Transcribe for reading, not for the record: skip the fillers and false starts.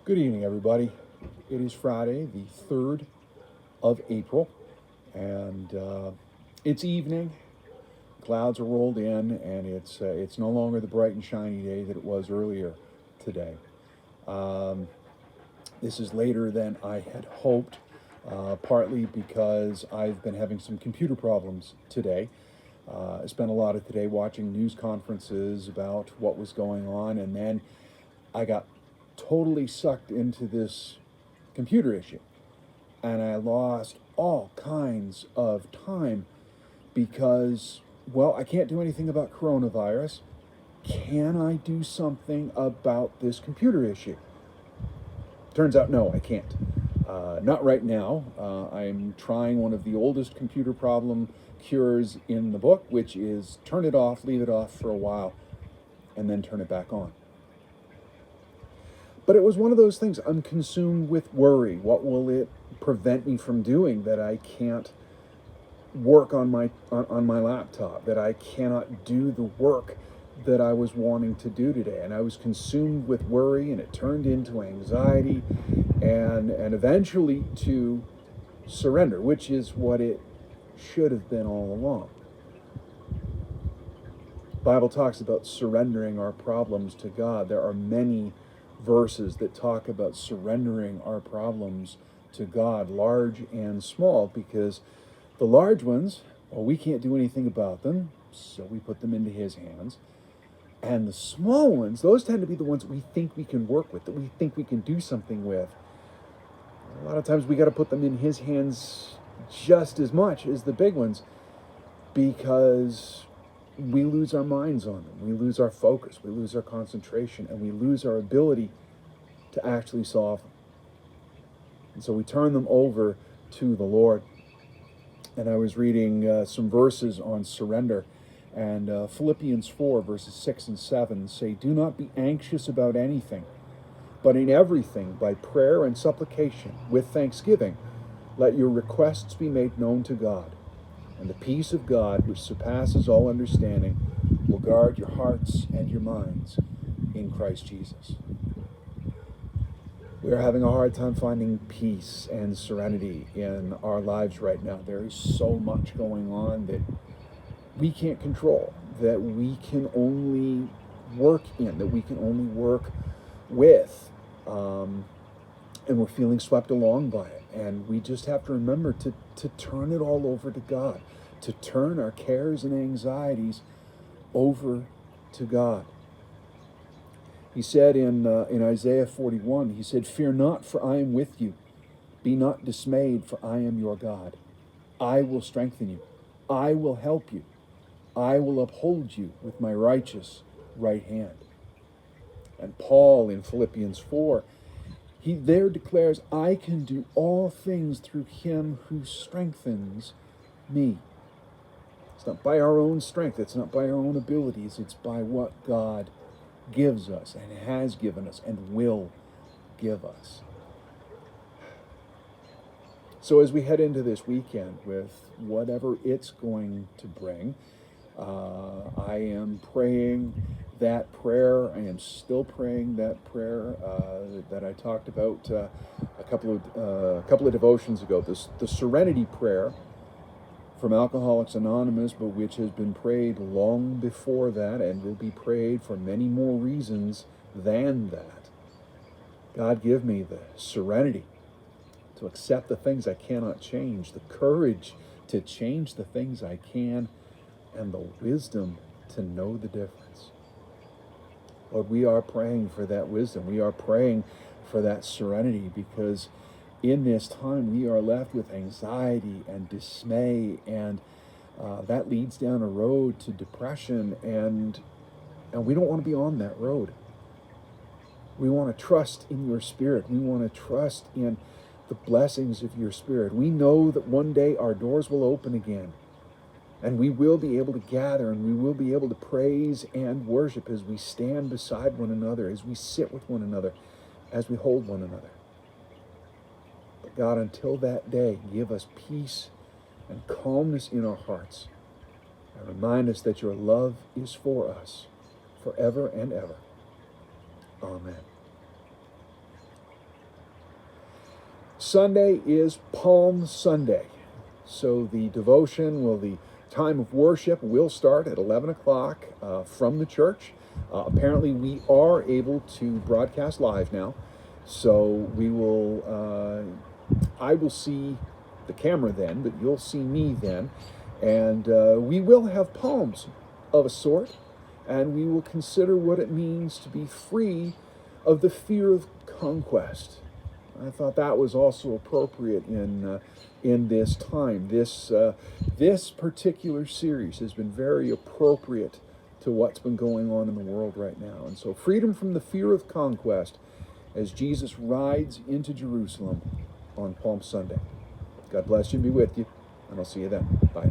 Good evening, everybody. It is Friday, the 3rd of April, and it's evening. Clouds are rolled in, and it's no longer the bright and shiny day that it was earlier today. Um, this is later than I had hoped, partly because I've been having some computer problems today. I spent a lot of today watching news conferences about what was going on, and then I got totally sucked into this computer issue. And I lost all kinds of time because, well, I can't do anything about coronavirus. Can I do something about this computer issue? Turns out, no, I can't. Not right now. I'm trying one of the oldest computer problem cures in the book, which is turn it off, leave it off for a while, and then turn it back on. But it was one of those things. I'm consumed with worry. What will it prevent me from doing that I can't work on my laptop, that I cannot do the work that I was wanting to do today? And I was consumed with worry, and it turned into anxiety and eventually to surrender, which is what it should have been all along. The Bible talks about surrendering our problems to God. There are many verses that talk about surrendering our problems to God, large and small, because the large ones, well, we can't do anything about them, so we put them into His hands. And the small ones, those tend to be the ones that we think we can work with, that we think we can do something with. A lot of times we got to put them in His hands just as much as the big ones, because we lose our minds on them. We lose our focus, we lose our concentration, and we lose our ability to actually solve them. And so we turn them over to the Lord. And I was reading some verses on surrender, and Philippians 4, verses 6 and 7 say, "Do not be anxious about anything, but in everything, by prayer and supplication, with thanksgiving, let your requests be made known to God. And the peace of God, which surpasses all understanding, will guard your hearts and your minds in Christ Jesus." We are having a hard time finding peace and serenity in our lives right now. There is so much going on that we can't control, that we can only work in, that we can only work with. And we're feeling swept along by it. And we just have to remember to turn it all over to God, to turn our cares and anxieties over to God. He said in Isaiah 41, he said, "Fear not, for I am with you. Be not dismayed, for I am your God. I will strengthen you. I will help you. I will uphold you with my righteous right hand." And Paul in Philippians 4, he there declares, "I can do all things through Him who strengthens me." It's not by our own strength. It's not by our own abilities. It's by what God gives us and has given us and will give us. So as we head into this weekend with whatever it's going to bring, I am praying that prayer. I am still praying that prayer that I talked about a couple of devotions ago. The Serenity Prayer from Alcoholics Anonymous, but which has been prayed long before that and will be prayed for many more reasons than that. God, give me the serenity to accept the things I cannot change, the courage to change the things I can, and the wisdom to know the difference. Lord, we are praying for that wisdom. We are praying for that serenity, because in this time we are left with anxiety and dismay, and that leads down a road to depression, and we don't want to be on that road. We want to trust in your Spirit. We want to trust in the blessings of your Spirit. We know that one day our doors will open again, and we will be able to gather, and we will be able to praise and worship as we stand beside one another, as we sit with one another, as we hold one another. But God, until that day, give us peace and calmness in our hearts, and remind us that your love is for us forever and ever. Amen. Sunday is Palm Sunday. So the the time of worship will start at 11 o'clock from the church. Apparently we are able to broadcast live now. So I will see the camera then, but you'll see me then. And we will have poems of a sort, and we will consider what it means to be free of the fear of conquest. I thought that was also appropriate in this time. This particular series has been very appropriate to what's been going on in the world right now. And so freedom from the fear of conquest as Jesus rides into Jerusalem on Palm Sunday. God bless you and be with you, and I'll see you then. Bye.